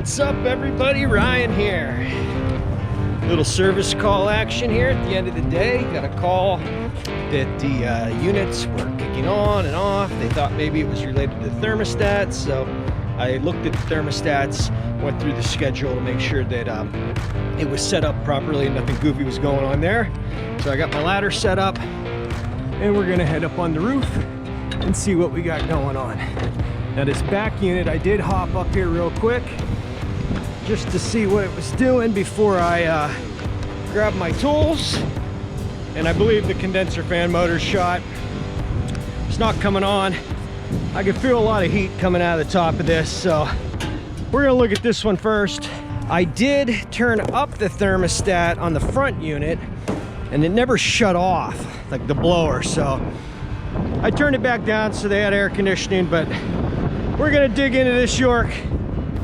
What's up, everybody? Ryan here. Little service call action here at the end of the day. Got a call that the units were kicking on and off. They thought maybe it was related to the thermostats, so I looked at the thermostats, went through the schedule to make sure that it was set up properly and nothing goofy was going on there. So I got my ladder set up, and we're gonna head up on the roof and see what we got going on. Now this back unit, I did hop up here real quick just to see what it was doing before I grabbed my tools. And I believe the condenser fan motor's shot. It's not coming on. I can feel a lot of heat coming out of the top of this, so we're gonna look at this one first. I did turn up the thermostat on the front unit and it never shut off, like the blower, so I turned it back down so they had air conditioning, but we're gonna dig into this York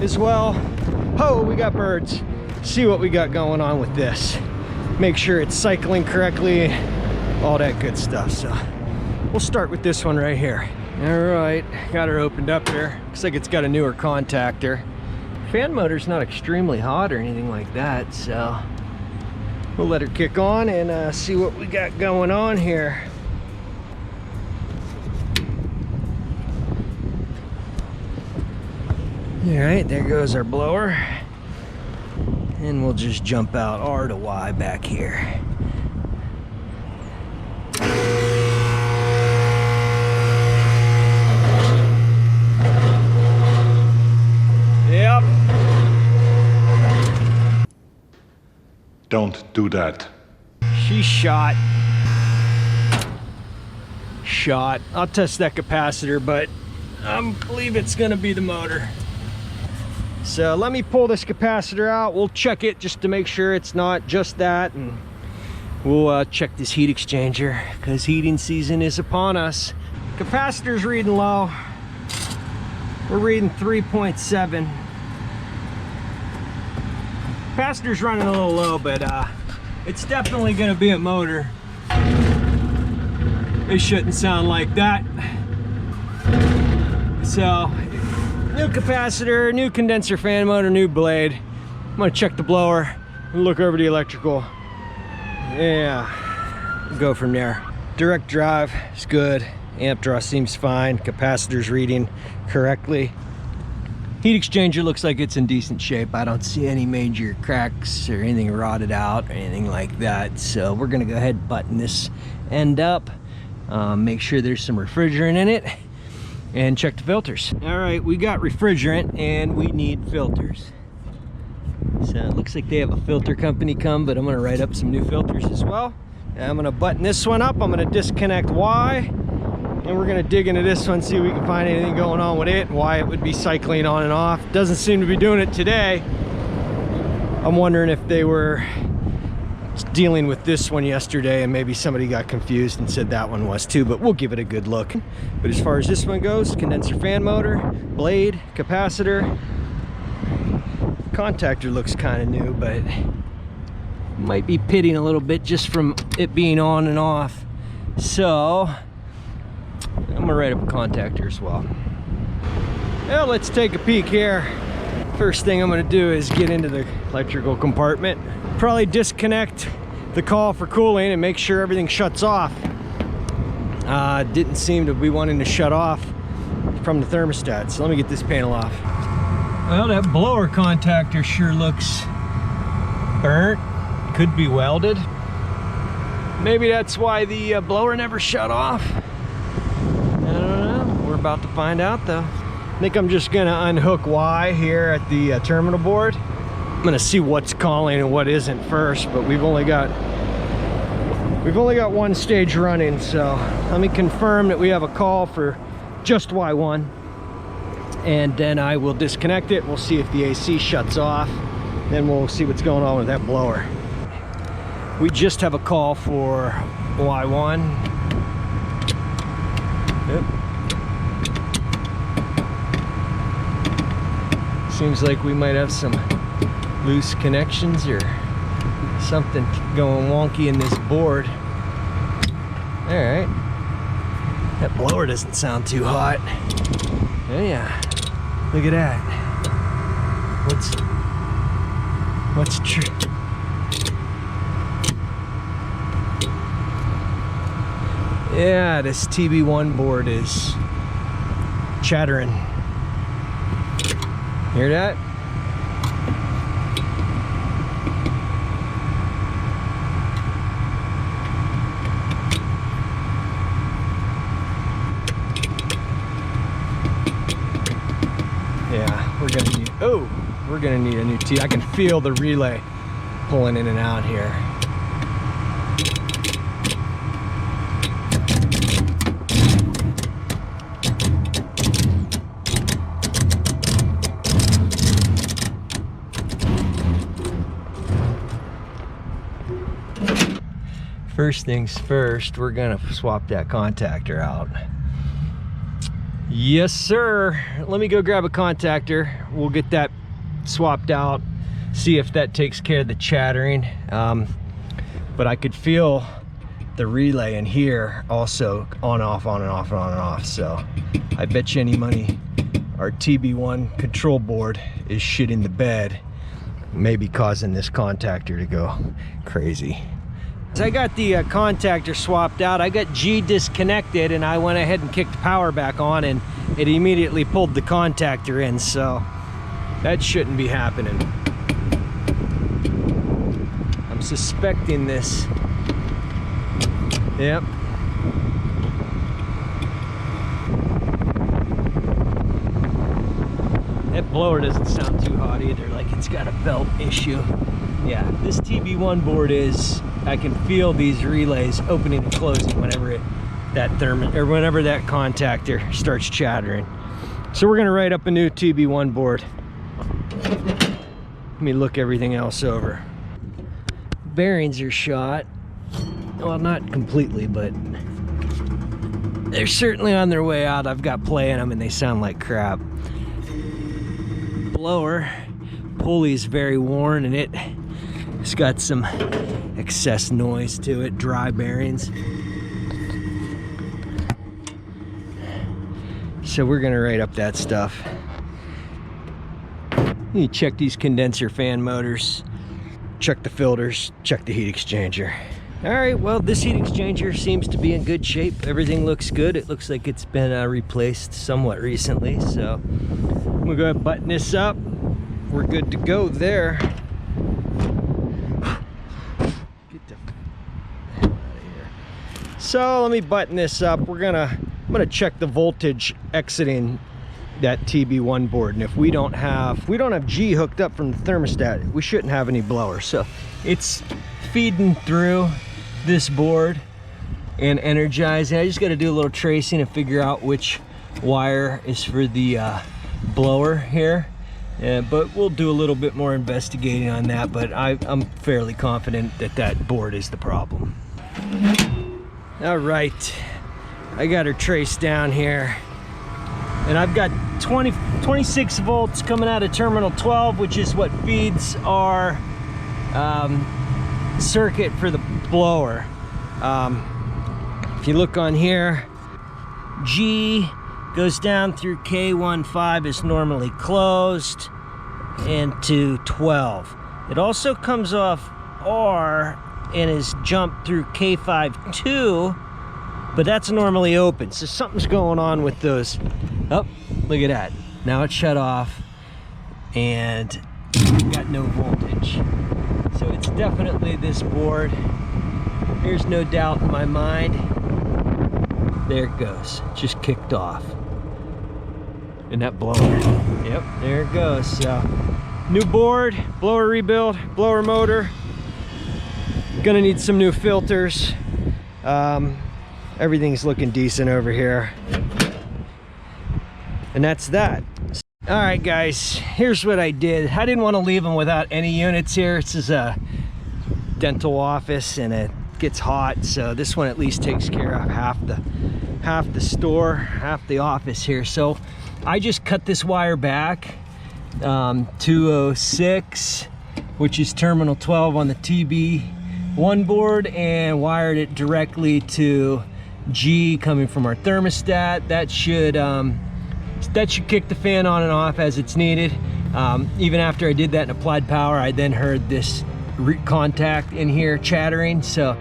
as well. Oh, we got birds. See what we got going on with this. Make sure it's cycling correctly, all that good stuff. So we'll start with this one right here. All right, got her opened up here. Looks like it's got a newer contactor. Fan motor's not extremely hot or anything like that, so we'll let her kick on and see what we got going on here. All right, there goes our blower. And we'll just jump out R to Y back here. Yep. Don't do that. She's shot. I'll test that capacitor, but I believe it's gonna be the motor. So let me pull this capacitor out. We'll check it just to make sure it's not just that, and we'll check this heat exchanger because heating season is upon us. Capacitor's reading low. We're reading 3.7. Capacitor's running a little low, but it's definitely gonna be a motor. It shouldn't sound like that. So new capacitor, new condenser fan motor, new blade. I'm gonna check the blower and look over the electrical. Yeah, go from there. Direct drive is good. Amp draw seems fine. Capacitor's reading correctly. Heat exchanger looks like it's in decent shape. I don't see any major cracks or anything rotted out or anything like that. So we're gonna go ahead and button this end up. Make sure there's some refrigerant in it, and check the filters. All right, we got refrigerant and we need filters. So it looks like they have a filter company come, but I'm gonna write up some new filters as well. And I'm gonna button this one up. I'm gonna disconnect Y, and we're gonna dig into this one, see if we can find anything going on with it and why it would be cycling on and off. Doesn't seem to be doing it today. I'm wondering if they were dealing with this one yesterday and maybe somebody got confused and said that one was too, but we'll give it a good look. But as far as this one goes, condenser fan motor, blade, capacitor, contactor looks kind of new, but might be pitting a little bit just from it being on and off. So I'm gonna write up a contactor as well. Well, let's take a peek here. First thing I'm gonna do is get into the electrical compartment. Probably disconnect the call for cooling and make sure everything shuts off. Didn't seem to be wanting to shut off from the thermostat, so let me get this panel off. Well, that blower contactor sure looks burnt. Could be welded. Maybe that's why the blower never shut off. I don't know. We're about to find out though. I think I'm just gonna unhook Y here at the terminal board. I'm gonna see what's calling and what isn't first, but we've only got one stage running, so let me confirm that we have a call for just Y1, and then I will disconnect it. We'll see if the AC shuts off, then we'll see what's going on with that blower. We just have a call for Y1. Yep. Seems like we might have some loose connections or something going wonky in this board. All right, that blower doesn't sound too hot. Oh yeah, look at that. What's true? Yeah, this TB1 board is chattering. Hear that? Yeah, we're gonna need a new T. I can feel the relay pulling in and out here. First things first, we're gonna swap that contactor out. Yes, sir. Let me go grab a contactor. We'll get that swapped out, see if that takes care of the chattering. But I could feel the relay in here also on, off, on and off, on and off. So I bet you any money our TB1 control board is shitting the bed, maybe causing this contactor to go crazy. So I got the contactor swapped out. I got G disconnected and I went ahead and kicked power back on and it immediately pulled the contactor in, so that shouldn't be happening. I'm suspecting this. Yep. That blower doesn't sound too hot either, like it's got a belt issue. Yeah, this TB1 board is, I can feel these relays opening and closing whenever that contactor starts chattering. So we're gonna write up a new TB1 board. Let me look everything else over. Bearings are shot. Well, not completely, but they're certainly on their way out. I've got play in them and they sound like crap. Blower pulley's very worn and it's got some excess noise to it, dry bearings. So we're gonna write up that stuff. You check these condenser fan motors, check the filters, check the heat exchanger. All right, well, this heat exchanger seems to be in good shape. Everything looks good. It looks like it's been replaced somewhat recently. So I'm gonna go ahead and button this up. We're good to go there. Get the hell out of here. So let me button this up. I'm gonna check the voltage exiting that TB1 board, and if we don't have G hooked up from the thermostat, we shouldn't have any blower. So it's feeding through this board and energizing. I just got to do a little tracing and figure out which wire is for the blower here. But we'll do a little bit more investigating on that, but I'm fairly confident that that board is the problem. All right, I got her traced down here, and I've got 26 volts coming out of terminal 12, which is what feeds our circuit for the blower. If you look on here, G goes down through K15, is normally closed, into 12. It also comes off R and is jumped through K52, but that's normally open. So something's going on with those. Oh, look at that. Now it's shut off and got no voltage. So it's definitely this board. There's no doubt in my mind. There it goes, just kicked off. And that blower, yep, there it goes. So new board, blower rebuild, blower motor. Gonna need some new filters. Everything's looking decent over here. And that's that. All right, guys, here's what I did. I didn't want to leave them without any units here. This is a dental office and it gets hot, so this one at least takes care of half the store, half the office here. So I just cut this wire back, 206, which is terminal 12 on the TB1 board, and wired it directly to G coming from our thermostat. That should kick the fan on and off as it's needed. Even after I did that and applied power, I then heard this contact in here chattering, so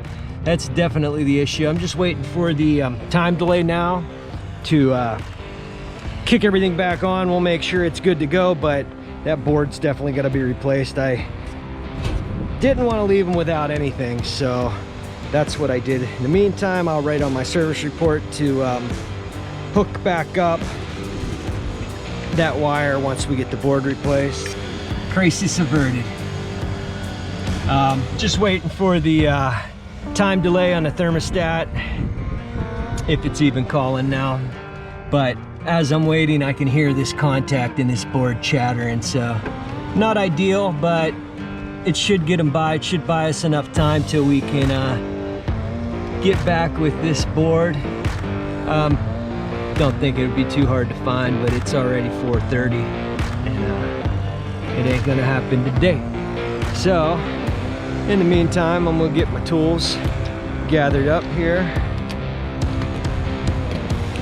that's definitely the issue. I'm just waiting for the time delay now to kick everything back on. We'll make sure it's good to go, but that board's definitely got to be replaced. I didn't want to leave them without anything, so that's what I did. In the meantime, I'll write on my service report to hook back up that wire once we get the board replaced. Crisis averted. Just waiting for the time delay on the thermostat, if it's even calling now. But as I'm waiting, I can hear this contact in this board chattering, so not ideal, but it should get them by. It should buy us enough time till we can get back with this board. Don't think it would be too hard to find, but it's already 4:30 and it ain't gonna happen today. So in the meantime, I'm gonna get my tools gathered up here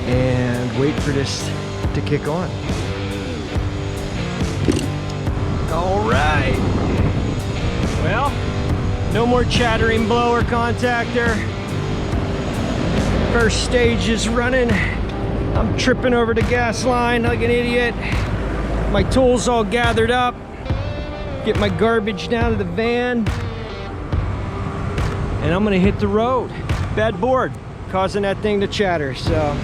and wait for this to kick on. All right. Well, no more chattering blower contactor. First stage is running. I'm tripping over the gas line like an idiot. My tools all gathered up. Get my garbage down to the van. And I'm gonna hit the road. Bad board, causing that thing to chatter, so.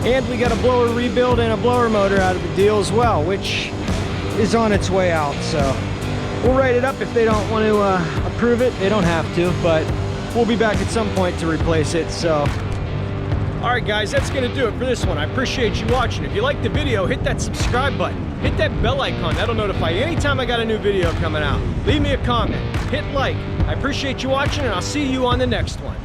And we got a blower rebuild and a blower motor out of the deal as well, which is on its way out, so. We'll write it up if they don't want to approve it. They don't have to, but we'll be back at some point to replace it, so. All right, guys, that's gonna do it for this one. I appreciate you watching. If you liked the video, hit that subscribe button. Hit that bell icon. That'll notify you anytime I got a new video coming out. Leave me a comment. Hit like. I appreciate you watching, and I'll see you on the next one.